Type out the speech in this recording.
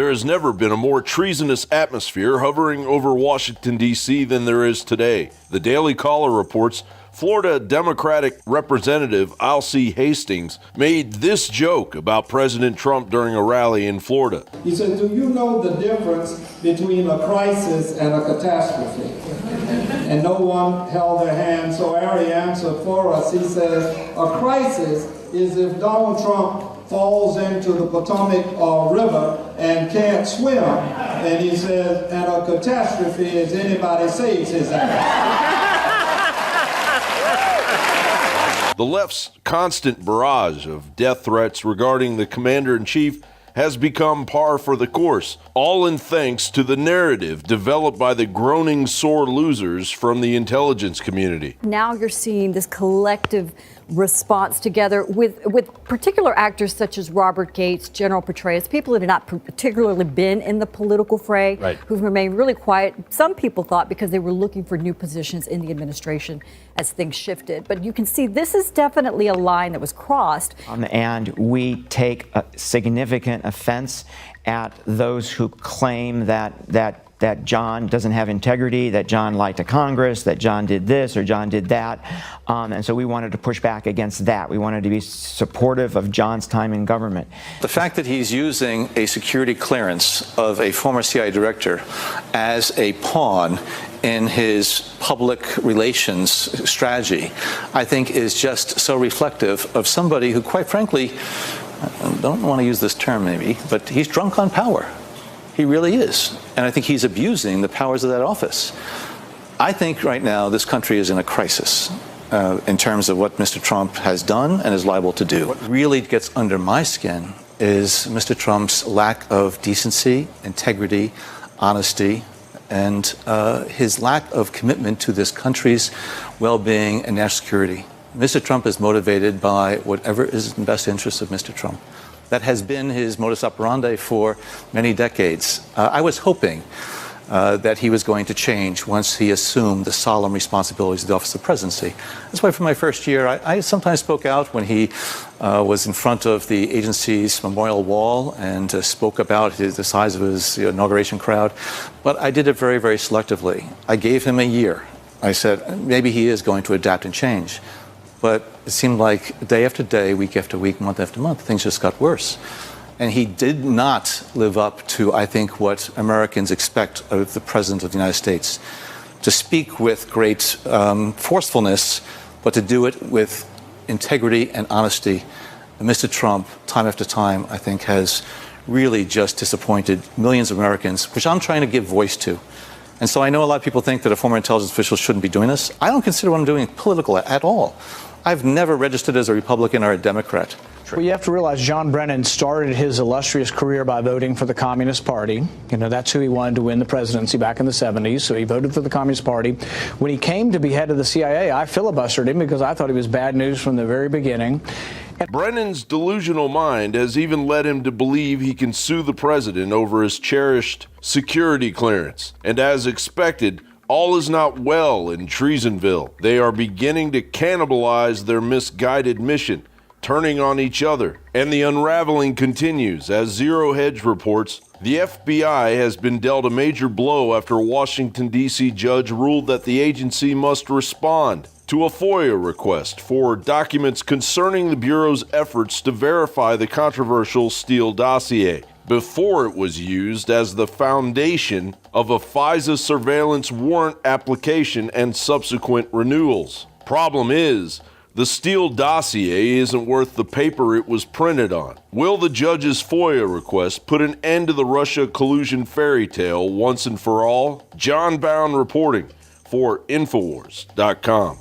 There has never been a more treasonous atmosphere hovering over Washington, D.C. than there is today. The Daily Caller reports Florida Democratic Representative Alcee Hastings made this joke about President Trump during a rally in Florida. He said, "Do you know the difference between a crisis and a catastrophe?" And no one held their hand, so Ari answered for us. He says, "A crisis is if Donald Trump falls into the Potomac River and can't swim." And he says, "and a catastrophe is anybody saves his ass." The left's constant barrage of death threats regarding the commander-in-chief has become par for the course, all in thanks to the narrative developed by the groaning sore losers from the intelligence community. Now you're seeing this collective response together with particular actors such as Robert Gates, General Petraeus, people that have not particularly been in the political fray, right, who've remained really quiet. Some people thought because they were looking for new positions in the administration as things shifted. But you can see this is definitely a line that was crossed. And we take a significant offense at those who claim that John doesn't have integrity, that John lied to Congress, that John did this or John did that. And so we wanted to push back against that. We wanted to be supportive of John's time in government. The fact that he's using a security clearance of a former CIA director as a pawn in his public relations strategy, I think is just so reflective of somebody who, quite frankly, I don't want to use this term maybe, but he's drunk on power. He really is. And I think he's abusing the powers of that office. I think right now this country is in a crisis in terms of what Mr. Trump has done and is liable to do. What really gets under my skin is Mr. Trump's lack of decency, integrity, honesty, and his lack of commitment to this country's well-being and national security. Mr. Trump is motivated by whatever is in the best interest of Mr. Trump. That has been his modus operandi for many decades. I was hoping that he was going to change once he assumed the solemn responsibilities of the office of presidency. That's why for my first year, I sometimes spoke out when he was in front of the agency's memorial wall and spoke about the size of his inauguration crowd. But I did it very, very selectively. I gave him a year. I said, maybe he is going to adapt and change. But it seemed like day after day, week after week, month after month, things just got worse. And he did not live up to, I think, what Americans expect of the President of the United States. To speak with great forcefulness, but to do it with integrity and honesty. And Mr. Trump, time after time, I think, has really just disappointed millions of Americans, which I'm trying to give voice to. And so I know a lot of people think that a former intelligence official shouldn't be doing this. I don't consider what I'm doing political at all. I've never registered as a Republican or a Democrat. Well, you have to realize John Brennan started his illustrious career by voting for the Communist Party. You know, that's who he wanted to win the presidency back in the 70s, so he voted for the Communist Party. When he came to be head of the CIA, I filibustered him because I thought he was bad news from the very beginning. Brennan's delusional mind has even led him to believe he can sue the president over his cherished security clearance. And as expected, all is not well in Treasonville. They are beginning to cannibalize their misguided mission, turning on each other. And the unraveling continues. As Zero Hedge reports, the FBI has been dealt a major blow after a Washington, D.C. judge ruled that the agency must respond to a FOIA request for documents concerning the Bureau's efforts to verify the controversial Steele dossier before it was used as the foundation of a FISA surveillance warrant application and subsequent renewals. Problem is, the Steele dossier isn't worth the paper it was printed on. Will the judge's FOIA request put an end to the Russia collusion fairy tale once and for all? John Bound reporting for Infowars.com.